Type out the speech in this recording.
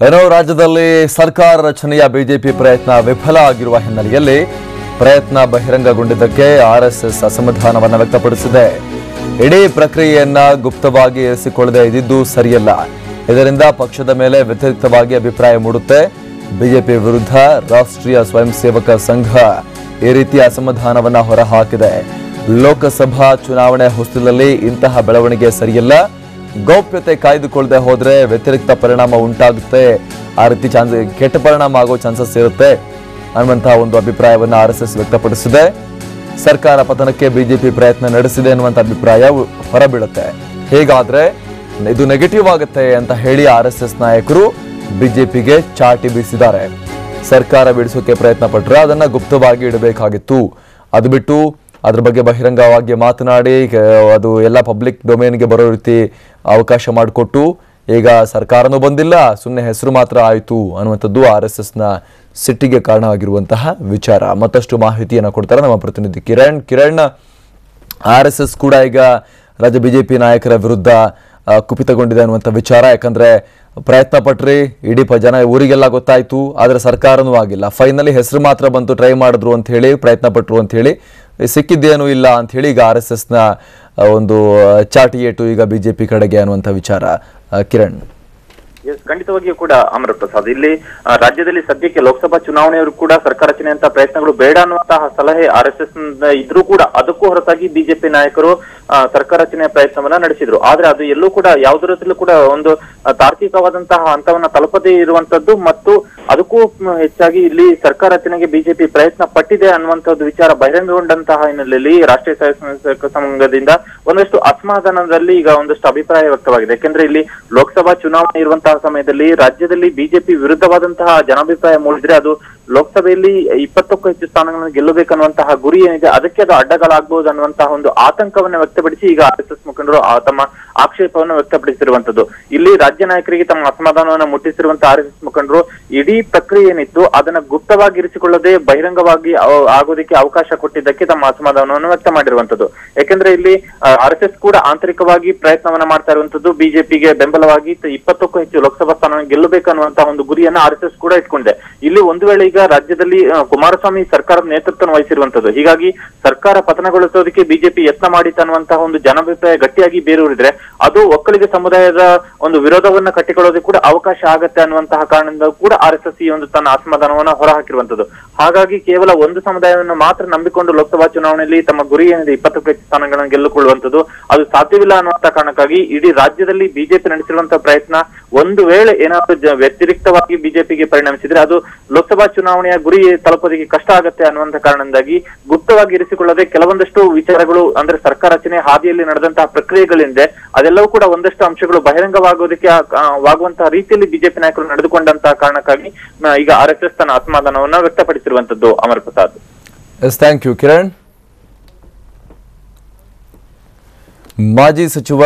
ಏನೋ ರಾಜ್ಯದಲ್ಲಿ ಸರ್ಕಾರ ರಚನೆಯ ಬಿಜೆಪಿ ಪ್ರಯತ್ನ ವಿಫಲ ಆಗಿರುವ ಹಿನ್ನೆಲೆಯಲ್ಲಿ ಪ್ರಯತ್ನ ಬಹಿರಂಗಗೊಂಡಿದ್ದಕ್ಕೆ ಆರ್ಎಸ್ಎಸ್ ಅಸಮಾಧಾನವನ್ನು ವ್ಯಕ್ತಪಡಿಸಿದೆ. ಇಡೀ ಪ್ರಕ್ರಿಯೆಯನ್ನ ಗುಪ್ತವಾಗಿ ಇರಿಸಿಕೊಳ್ಳದೆ ಇದ್ದಿದ್ದು ಸರಿಯಲ್ಲ. ಇದರಿಂದ ಪಕ್ಷದ ಮೇಲೆ ವ್ಯತಿರಿಕ್ತವಾಗಿ ಅಭಿಪ್ರಾಯ ಮೂಡುತ್ತೆ. ಬಿಜೆಪಿ ವಿರುದ್ಧ ರಾಷ್ಟ್ರೀಯ ಸ್ವಯಂ ಸೇವಕ ಸಂಘ ಈ ರೀತಿಯ ಅಸಮಾಧಾನವನ್ನ ಹೊರಹಾಕಿದೆ. ಲೋಕಸಭಾ ಚುನಾವಣೆ ಹೊಸ್ತಿಲಲ್ಲಿ ಇಂತಹ ಬೆಳವಣಿಗೆ ಸರಿಯಲ್ಲ. ಗೌಪ್ಯತೆ ಕಾಯ್ದುಕೊಳ್ಳದೆ ಹೋದ್ರೆ ವ್ಯತಿರಿಕ್ತ ಪರಿಣಾಮ ಉಂಟಾಗುತ್ತೆ. ಆ ರೀತಿ ಕೆಟ್ಟ ಪರಿಣಾಮ ಆಗೋ ಚಾನ್ಸಸ್ ಇರುತ್ತೆ ಅನ್ನುವಂತಹ ಒಂದು ಅಭಿಪ್ರಾಯವನ್ನು ಆರ್ಎಸ್ಎಸ್ ವ್ಯಕ್ತಪಡಿಸಿದೆ. ಸರ್ಕಾರ ಪತನಕ್ಕೆ ಬಿಜೆಪಿ ಪ್ರಯತ್ನ ನಡೆಸಿದೆ ಅನ್ನುವಂಥ ಅಭಿಪ್ರಾಯ ಹೊರಬೀಳುತ್ತೆ. ಹೀಗಾದ್ರೆ ಇದು ನೆಗೆಟಿವ್ ಆಗುತ್ತೆ ಅಂತ ಹೇಳಿ ಆರ್ಎಸ್ಎಸ್ ನಾಯಕರು ಬಿಜೆಪಿಗೆ ಚಾಟಿ ಬೀಸಿದ್ದಾರೆ. ಸರ್ಕಾರ ಬಿಡಿಸೋಕೆ ಪ್ರಯತ್ನ ಪಟ್ಟರೆ ಅದನ್ನ ಗುಪ್ತವಾಗಿ ಇಡಬೇಕಾಗಿತ್ತು. ಅದು ಬಿಟ್ಟು ಅದ್ರ ಬಗ್ಗೆ ಬಹಿರಂಗವಾಗಿ ಮಾತನಾಡಿ ಅದು ಎಲ್ಲ ಪಬ್ಲಿಕ್ ಡೊಮೇನ್ಗೆ ಬರೋ ರೀತಿ ಅವಕಾಶ ಮಾಡಿಕೊಟ್ಟು ಈಗ ಸರ್ಕಾರನೂ ಬಂದಿಲ್ಲ, ಸುಮ್ಮನೆ ಹೆಸರು ಮಾತ್ರ ಆಯಿತು ಅನ್ನುವಂಥದ್ದು ಆರ್ಎಸ್ಎಸ್ನ ಸಿಟ್ಟಿಗೆ ಕಾರಣ ಆಗಿರುವಂತಹ ವಿಚಾರ. ಮತ್ತಷ್ಟು ಮಾಹಿತಿಯನ್ನು ಕೊಡ್ತಾರೆ ನಮ್ಮ ಪ್ರತಿನಿಧಿ ಕಿರಣ್. ಆರ್ಎಸ್ಎಸ್ ಕೂಡ ಈಗ ರಾಜ್ಯ ಬಿಜೆಪಿ ನಾಯಕರ ವಿರುದ್ಧ ಕುಪಿತಗೊಂಡಿದೆ ಅನ್ನುವಂಥ ವಿಚಾರ. ಯಾಕಂದ್ರೆ ಪ್ರಯತ್ನ ಪಟ್ರಿ, ಇಡೀ ಜನ ಊರಿಗೆಲ್ಲ ಗೊತ್ತಾಯ್ತು, ಆದ್ರೆ ಸರ್ಕಾರನೂ ಆಗಿಲ್ಲ. ಫೈನಲಿ ಹೆಸರು ಮಾತ್ರ ಬಂತು, ಟ್ರೈ ಮಾಡಿದ್ರು ಅಂತ ಹೇಳಿ, ಪ್ರಯತ್ನ ಪಟ್ರು ಅಂತ ಹೇಳಿ, ಸಿಕ್ಕಿದ್ದೇನೂ ಇಲ್ಲ ಅಂತ ಹೇಳಿ ಈಗ ಆರ್ಎಸ್ಎಸ್ನ ಒಂದು ಚಾಟಿ ಏಟು ಈಗ ಬಿಜೆಪಿ ಕಡೆಗೆ ಅನ್ನುವಂಥ ವಿಚಾರ. ಕಿರಣ್, ಖಂಡಿತವಾಗಿಯೂ ಕೂಡ ಅಮರ ಪ್ರಸಾದ್, ಇಲ್ಲಿ ರಾಜ್ಯದಲ್ಲಿ ಸದ್ಯಕ್ಕೆ ಲೋಕಸಭಾ ಚುನಾವಣೆಯವರು ಕೂಡ ಸರ್ಕಾರ ರಚನೆಯಂತ ಪ್ರಯತ್ನಗಳು ಬೇಡ ಅನ್ನುವಂತಹ ಸಲಹೆ ಆರ್ಎಸ್ಎಸ್ ಇದ್ರೂ ಕೂಡ ಅದಕ್ಕೂ ಹೊರತಾಗಿ ಬಿಜೆಪಿ ನಾಯಕರು ಸರ್ಕಾರ ರಚನೆಯ ಪ್ರಯತ್ನವನ್ನ ನಡೆಸಿದ್ರು. ಆದ್ರೆ ಅದು ಎಲ್ಲೂ ಕೂಡ ಯಾವುದರಲ್ಲೂ ಕೂಡ ಒಂದು ತಾರ್ಕಿಕವಾದಂತಹ ಹಂತವನ್ನ ತಲುಪದೇ ಇರುವಂತದ್ದು ಮತ್ತು ಅದಕ್ಕೂ ಹೆಚ್ಚಾಗಿ ಇಲ್ಲಿ ಸರ್ಕಾರ ರಚನೆಗೆ ಬಿಜೆಪಿ ಪ್ರಯತ್ನ ಪಟ್ಟಿದೆ ಅನ್ನುವಂಥದ್ದು ವಿಚಾರ ಬಹಿರಂಗಗೊಂಡಂತಹ ಹಿನ್ನೆಲೆಯಲ್ಲಿ ರಾಷ್ಟ್ರೀಯ ಸ್ವಯಂ ಸಂಘದಿಂದ ಒಂದಷ್ಟು ಅಸಮಾಧಾನದಲ್ಲಿ ಈಗ ಒಂದಷ್ಟು ಅಭಿಪ್ರಾಯ ವ್ಯಕ್ತವಾಗಿದೆ. ಯಾಕೆಂದ್ರೆ ಇಲ್ಲಿ ಲೋಕಸಭಾ ಚುನಾವಣೆ ಇರುವಂತಹ ಸಮಯದಲ್ಲಿ ರಾಜ್ಯದಲ್ಲಿ ಬಿಜೆಪಿ ವಿರುದ್ಧವಾದಂತಹ ಜನಾಭಿಪ್ರಾಯ ಮೂಡಿದ್ರೆ ಅದು ಲೋಕಸಭೆಯಲ್ಲಿ 20ಕ್ಕೂ ಹೆಚ್ಚು ಸ್ಥಾನಗಳನ್ನು ಗೆಲ್ಲಬೇಕನ್ನುವಂತಹ ಗುರಿ ಏನಿದೆ ಅದಕ್ಕೆ ಅದು ಅಡ್ಡಗಳಾಗಬಹುದು ಅನ್ನುವಂತಹ ಒಂದು ಆತಂಕವನ್ನು ವ್ಯಕ್ತಪಡಿಸಿ ಈಗ ಆರ್ಎಸ್ಎಸ್ ಮುಖಂಡರು ತಮ್ಮ ಆಕ್ಷೇಪವನ್ನು ವ್ಯಕ್ತಪಡಿಸಿರುವಂತದ್ದು. ಇಲ್ಲಿ ರಾಜ್ಯ ನಾಯಕರಿಗೆ ತಮ್ಮ ಅಸಮಾಧಾನವನ್ನು ಮುಟ್ಟಿಸಿರುವಂತಹ ಆರ್ಎಸ್ಎಸ್ ಮುಖಂಡರು ಇಡೀ ಪ್ರಕ್ರಿಯೆ ಏನಿತ್ತು ಅದನ್ನ ಗುಪ್ತವಾಗಿ ಇರಿಸಿಕೊಳ್ಳದೆ ಬಹಿರಂಗವಾಗಿ ಆಗೋದಕ್ಕೆ ಅವಕಾಶ ಕೊಟ್ಟಿದ್ದಕ್ಕೆ ತಮ್ಮ ಅಸಮಾಧಾನವನ್ನು ವ್ಯಕ್ತ ಮಾಡಿರುವಂತದ್ದು. ಯಾಕೆಂದ್ರೆ ಇಲ್ಲಿ ಆರ್ಎಸ್ಎಸ್ ಕೂಡ ಆಂತರಿಕವಾಗಿ ಪ್ರಯತ್ನವನ್ನ ಮಾಡ್ತಾ ಇರುವಂತದ್ದು ಬಿಜೆಪಿಗೆ ಬೆಂಬಲವಾಗಿ 20ಕ್ಕೂ ಹೆಚ್ಚು ಲೋಕಸಭಾ ಸ್ಥಾನವನ್ನು ಗೆಲ್ಲಬೇಕನ್ನುವಂತಹ ಒಂದು ಗುರಿಯನ್ನ ಆರ್ಎಸ್ಎಸ್ ಕೂಡ ಇಟ್ಕೊಂಡಿದೆ. ಇಲ್ಲಿ ಒಂದು ವೇಳೆ ಈಗ ರಾಜ್ಯದಲ್ಲಿ ಕುಮಾರಸ್ವಾಮಿ ಸರ್ಕಾರದ ನೇತೃತ್ವ ವಹಿಸಿರುವಂತದ್ದು, ಹೀಗಾಗಿ ಸರ್ಕಾರ ಪತನಗೊಳಿಸೋದಕ್ಕೆ ಬಿಜೆಪಿ ಯತ್ನ ಮಾಡಿತ್ತು ಅನ್ನುವಂತಹ ಒಂದು ಜನಾಭಿಪ್ರಾಯ ಗಟ್ಟಿಯಾಗಿ ಬೇರೂರಿದ್ರೆ ಅದು ಒಕ್ಕಲಿಗ ಸಮುದಾಯದ ಒಂದು ವಿರೋಧವನ್ನ ಕಟ್ಟಿಕೊಳ್ಳೋದಕ್ಕೆ ಕೂಡ ಅವಕಾಶ ಆಗತ್ತೆ ಅನ್ನುವಂತಹ ಕಾರಣದಿಂದ ಕೂಡ ಆರ್ಎಸ್ಎಸ್ ಈ ಒಂದು ತನ್ನ ಅಸಮಾಧಾನವನ್ನ ಹೊರಹಾಕಿರುವಂತದ್ದು. ಹಾಗಾಗಿ ಕೇವಲ ಒಂದು ಸಮುದಾಯವನ್ನು ಮಾತ್ರ ನಂಬಿಕೊಂಡು ಲೋಕಸಭಾ ಚುನಾವಣೆಯಲ್ಲಿ ತಮ್ಮ ಗುರಿ ಏನಿದೆ 20ಕ್ಕೂ ಹೆಚ್ಚು ಸ್ಥಾನಗಳನ್ನು ಗೆಲ್ಲುಕೊಳ್ಳುವಂತದ್ದು ಅದು ಸಾಧ್ಯವಿಲ್ಲ ಅನ್ನುವಂತಹ ಕಾರಣಕ್ಕಾಗಿ ಇಡೀ ರಾಜ್ಯದಲ್ಲಿ ಬಿಜೆಪಿ ನಡೆಸಿರುವಂತಹ ಪ್ರಯತ್ನ ಒಂದು ವೇಳೆ ಏನಾದರೂ ವ್ಯತಿರಿಕ್ತವಾಗಿ ಬಿಜೆಪಿಗೆ ಪರಿಣಮಿಸಿದ್ರೆ ಅದು ಲೋಕಸಭಾ ಚುನಾವಣೆಯ ಗುರಿ ತಲುಪೋದಕ್ಕೆ ಕಷ್ಟ ಆಗತ್ತೆ ಅನ್ನುವಂತ ಕಾರಣದಿಂದಾಗಿ ಗುಪ್ತವಾಗಿ ಇರಿಸಿಕೊಳ್ಳದೆ ಕೆಲವೊಂದಷ್ಟು ವಿಚಾರಗಳು ಅಂದ್ರೆ ಸರ್ಕಾರ ರಚನೆ ಹಾದಿಯಲ್ಲಿ ನಡೆದಂತಹ ಪ್ರಕ್ರಿಯೆಗಳಿಂದ ಅದೆಲ್ಲವೂ ಕೂಡ ಒಂದಷ್ಟು ಅಂಶಗಳು ಬಹಿರಂಗವಾಗೋದಕ್ಕೆ ಆಗುವಂತಹ ರೀತಿಯಲ್ಲಿ ಬಿಜೆಪಿ ನಾಯಕರು ನಡೆದುಕೊಂಡಂತಹ ಕಾರಣಕ್ಕಾಗಿ ಈಗ ಆರ್ಎಸ್ಎಸ್ ತನ್ನ ಅಸಮಾಧಾನವನ್ನ ವ್ಯಕ್ತಪಡಿಸಿರುವಂತದ್ದು. Amar Prasad, thank you Kiran. ಮಾಜಿ ಸಚಿವ